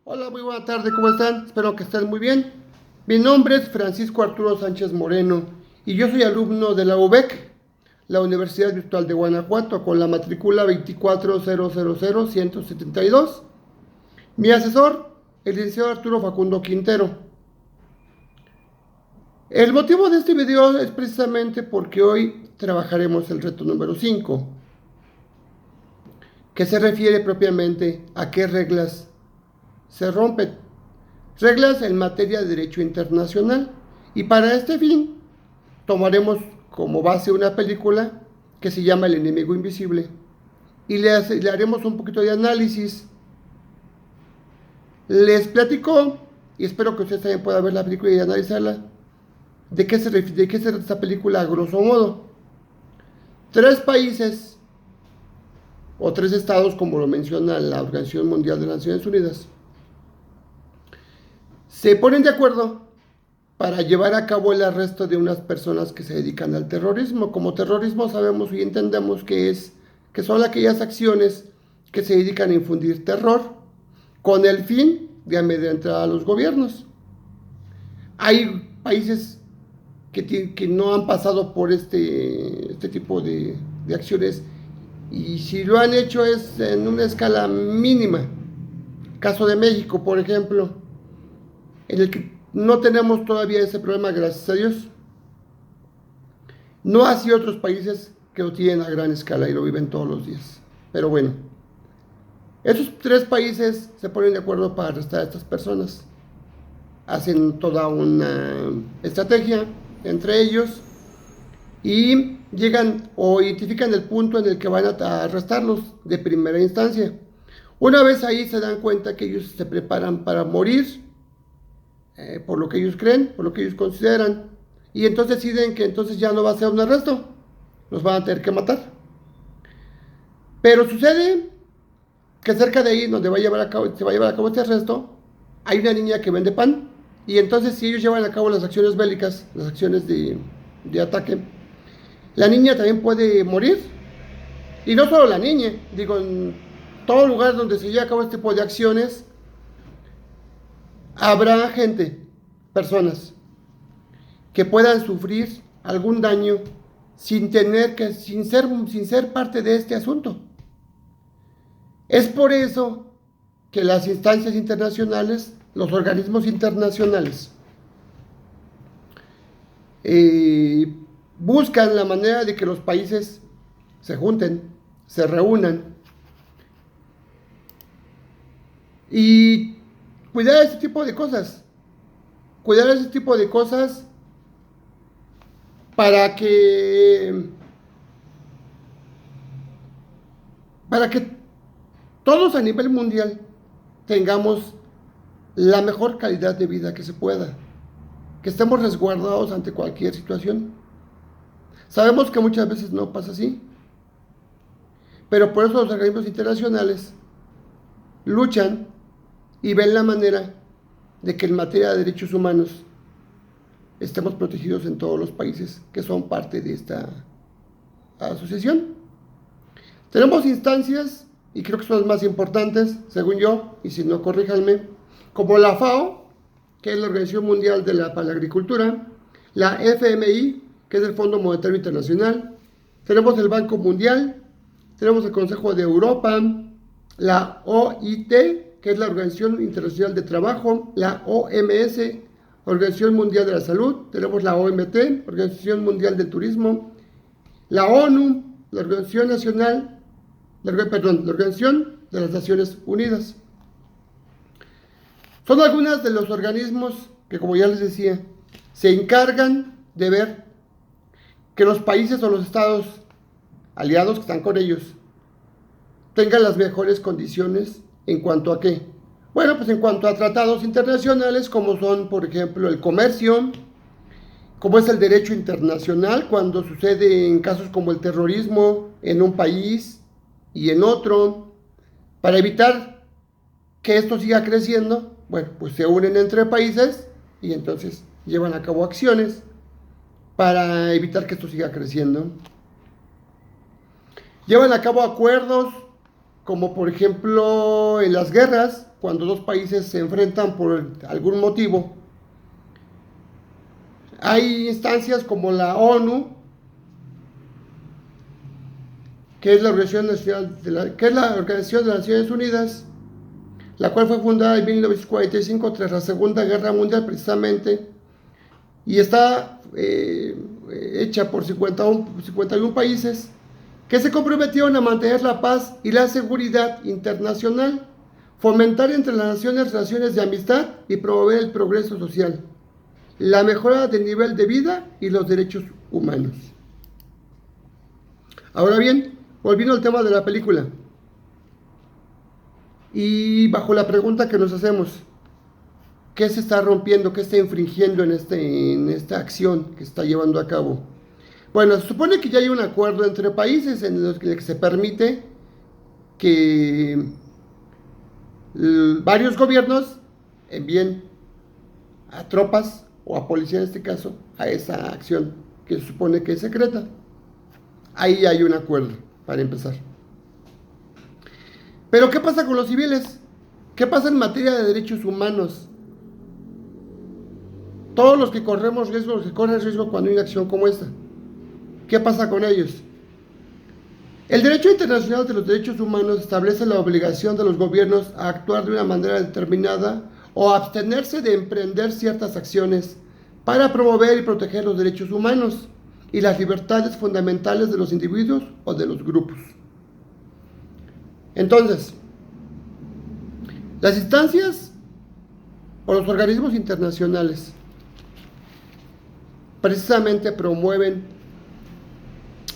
Hola, muy buena tarde, ¿cómo están? Espero que estén muy bien. Mi nombre es Francisco Arturo Sánchez Moreno y yo soy alumno de la UVEC, la Universidad Virtual de Guanajuato, con la matrícula 24000-172. Mi asesor, el licenciado Arturo Facundo Quintero. El motivo de este video es precisamente porque hoy trabajaremos el reto número 5, que se refiere propiamente a qué reglas se rompen. Reglas en materia de derecho internacional. Y para este fin, tomaremos como base una película que se llama El enemigo invisible. Y le haremos un poquito de análisis. Les platico, y espero que ustedes también puedan ver la película y analizarla, de qué se trata esta película a grosso modo. Tres países, o tres estados, como lo menciona la Organización Mundial de las Naciones Unidas, se ponen de acuerdo para llevar a cabo el arresto de unas personas que se dedican al terrorismo. Como terrorismo sabemos y entendemos que son aquellas acciones que se dedican a infundir terror con el fin de amedrentar a los gobiernos. Hay países que no han pasado por este tipo de acciones, y si lo han hecho es en una escala mínima. Caso de México, por ejemplo, en el que no tenemos todavía ese problema, gracias a Dios. No así otros países que lo tienen a gran escala y lo viven todos los días. Pero bueno, esos tres países se ponen de acuerdo para arrestar a estas personas. Hacen toda una estrategia entre ellos y llegan o identifican el punto en el que van a arrestarlos de primera instancia. Una vez ahí se dan cuenta que ellos se preparan para morir, por lo que ellos creen, por lo que ellos consideran, y entonces deciden que entonces ya no va a ser un arresto, los van a tener que matar. Pero sucede que cerca de ahí, donde se va a llevar a cabo este arresto, hay una niña que vende pan, y entonces si ellos llevan a cabo las acciones bélicas, las acciones de ataque, la niña también puede morir. Y no solo la niña, digo, en todo lugar donde se lleva a cabo este tipo de acciones, habrá gente, personas, que puedan sufrir algún daño sin ser parte de este asunto. Es por eso que las instancias internacionales, los organismos internacionales, buscan la manera de que los países se junten, se reúnan y cuidar ese tipo de cosas. Cuidar ese tipo de cosas para que todos a nivel mundial tengamos la mejor calidad de vida que se pueda, que estemos resguardados ante cualquier situación. Sabemos que muchas veces no pasa así, pero por eso los organismos internacionales luchan y ven la manera de que en materia de derechos humanos estemos protegidos en todos los países que son parte de esta asociación. Tenemos instancias, y creo que son las más importantes, según yo, y si no, corríjanme, como la FAO, que es la Organización Mundial para la Agricultura, la FMI, que es el Fondo Monetario Internacional, tenemos el Banco Mundial, tenemos el Consejo de Europa, la OIT, que es la Organización Internacional de Trabajo, la OMS, Organización Mundial de la Salud, tenemos la OMT, Organización Mundial del Turismo, la ONU, la Organización de las Naciones Unidas. Son algunas de los organismos que, como ya les decía, se encargan de ver que los países o los estados aliados que están con ellos tengan las mejores condiciones. ¿En cuanto a qué? Bueno, pues en cuanto a tratados internacionales, como son, por ejemplo, el comercio, como es el derecho internacional cuando sucede en casos como el terrorismo en un país y en otro, para evitar que esto siga creciendo. Bueno, pues se unen entre países y entonces llevan a cabo acciones para evitar que esto siga creciendo. Llevan a cabo acuerdos, como por ejemplo en las guerras, cuando dos países se enfrentan por algún motivo, hay instancias como la ONU, que es la Organización de las Naciones Unidas, la cual fue fundada en 1945 tras la Segunda Guerra Mundial precisamente, y está hecha por 51 países que se comprometieron a mantener la paz y la seguridad internacional, fomentar entre las naciones relaciones de amistad y promover el progreso social, la mejora del nivel de vida y los derechos humanos. Ahora bien, volviendo al tema de la película, y bajo la pregunta que nos hacemos, ¿qué se está rompiendo, qué está infringiendo en esta acción que está llevando a cabo? Bueno, se supone que ya hay un acuerdo entre países en los que se permite que varios gobiernos envíen a tropas o a policía en este caso a esa acción que se supone que es secreta. Ahí hay un acuerdo para empezar. Pero ¿qué pasa con los civiles? ¿Qué pasa en materia de derechos humanos? Todos los que corremos riesgo, los que corren riesgo cuando hay una acción como esta, ¿qué pasa con ellos? El derecho internacional de los derechos humanos establece la obligación de los gobiernos a actuar de una manera determinada o a abstenerse de emprender ciertas acciones para promover y proteger los derechos humanos y las libertades fundamentales de los individuos o de los grupos. Entonces, las instancias o los organismos internacionales precisamente promueven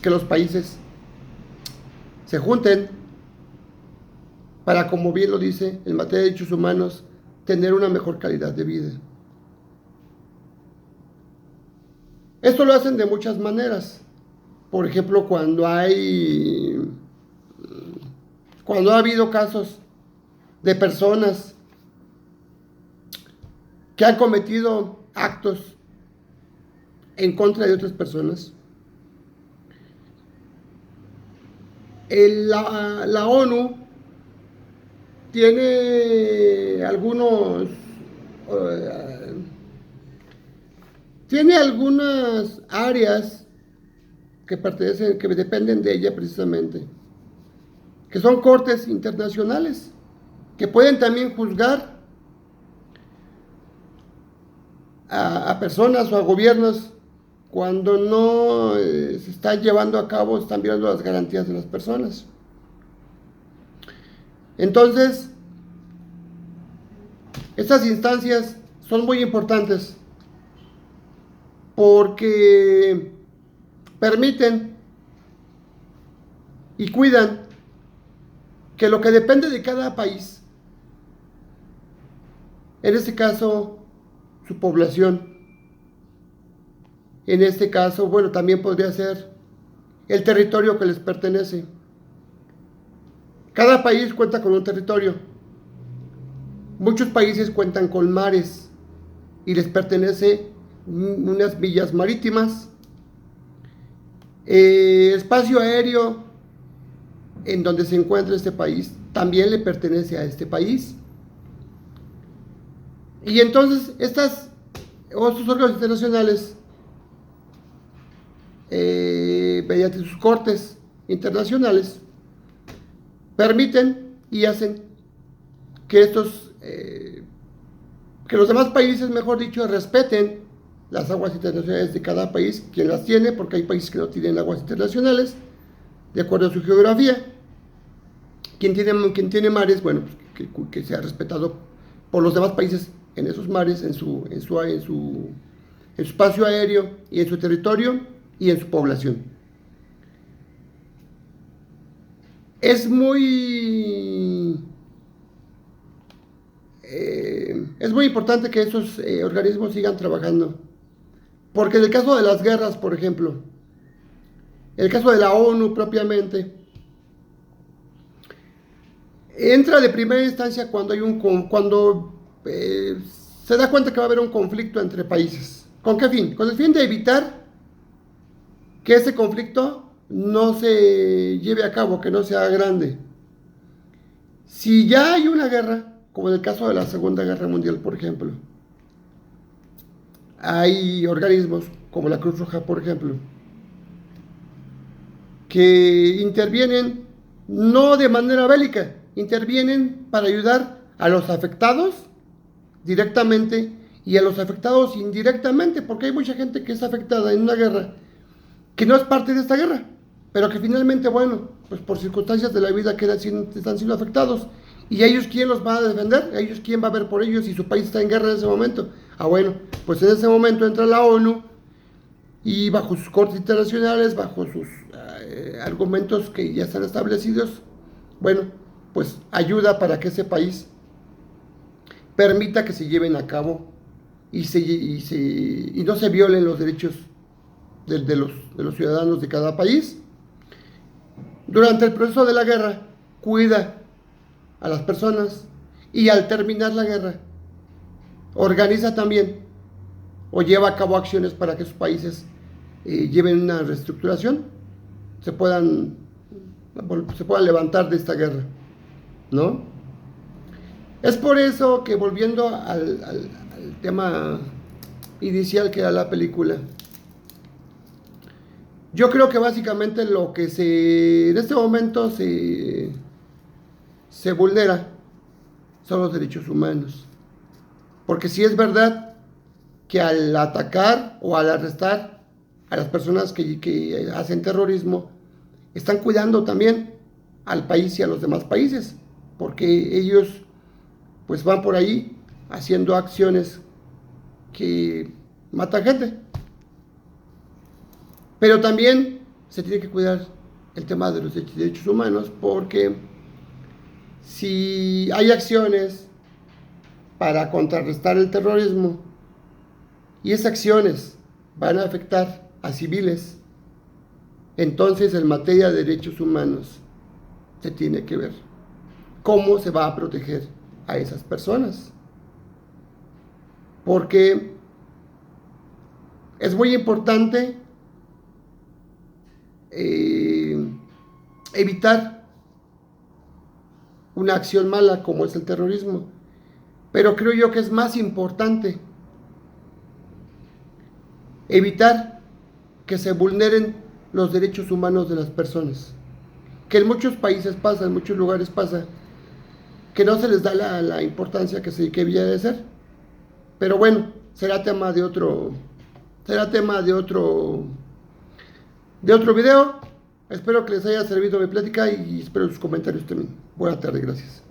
que los países se junten para, como bien lo dice, en materia de derechos humanos, tener una mejor calidad de vida. Esto lo hacen de muchas maneras. Por ejemplo, cuando ha habido casos de personas que han cometido actos en contra de otras personas, la ONU tiene algunas áreas que dependen de ella precisamente, que son cortes internacionales, que pueden también juzgar a personas o a gobiernos cuando no se están llevando a cabo, están violando las garantías de las personas. Entonces, estas instancias son muy importantes porque permiten y cuidan que lo que depende de cada país, en este caso su población, en este caso, bueno, también podría ser el territorio que les pertenece. Cada país cuenta con un territorio. Muchos países cuentan con mares y les pertenece unas villas marítimas. Espacio aéreo en donde se encuentra este país también le pertenece a este país. Y entonces estos órganos internacionales, mediante sus cortes internacionales, permiten y hacen que que los demás países, mejor dicho, respeten las aguas internacionales de cada país, quien las tiene, porque hay países que no tienen aguas internacionales, de acuerdo a su geografía. Quien tiene mares, bueno, pues que sea respetado por los demás países en esos mares, en su espacio aéreo y en su territorio y en su población. Es muy importante que esos organismos sigan trabajando, porque en el caso de las guerras, por ejemplo, en el caso de la ONU propiamente, entra de primera instancia cuando se da cuenta que va a haber un conflicto entre países. ¿Con qué fin? Con el fin de evitar que ese conflicto no se lleve a cabo, que no sea grande. Si ya hay una guerra, como en el caso de la Segunda Guerra Mundial, por ejemplo. Hay organismos como la Cruz Roja, por ejemplo, que intervienen no de manera bélica, intervienen para ayudar a los afectados directamente y a los afectados indirectamente, porque hay mucha gente que es afectada en una guerra que no es parte de esta guerra, pero que finalmente, bueno, pues por circunstancias de la vida están siendo afectados. ¿Y ellos quién los va a defender? ¿Ellos quién va a ver por ellos si su país está en guerra en ese momento? Bueno, pues en ese momento entra la ONU y bajo sus cortes internacionales, bajo sus argumentos que ya están establecidos, bueno, pues ayuda para que ese país permita que se lleven a cabo y no se violen los derechos de los ciudadanos de cada país. Durante el proceso de la guerra, cuida a las personas y al terminar la guerra, organiza también o lleva a cabo acciones para que sus países lleven una reestructuración, se puedan levantar de esta guerra, ¿no? Es por eso que volviendo al tema inicial que era la película, yo creo que básicamente lo que en este momento se vulnera son los derechos humanos. Porque si es verdad que al atacar o al arrestar a las personas que hacen terrorismo, están cuidando también al país y a los demás países, porque ellos pues van por ahí haciendo acciones que matan gente. Pero también se tiene que cuidar el tema de los derechos humanos, porque si hay acciones para contrarrestar el terrorismo y esas acciones van a afectar a civiles, entonces en materia de derechos humanos se tiene que ver cómo se va a proteger a esas personas. Porque es muy importante evitar una acción mala como es el terrorismo. Pero creo yo que es más importante evitar que se vulneren los derechos humanos de las personas. Que en muchos países pasa, en muchos lugares pasa, que no se les da la importancia que debía de ser. Pero bueno, será tema de otro video. Espero que les haya servido mi plática y espero sus comentarios también. Buena tarde, gracias.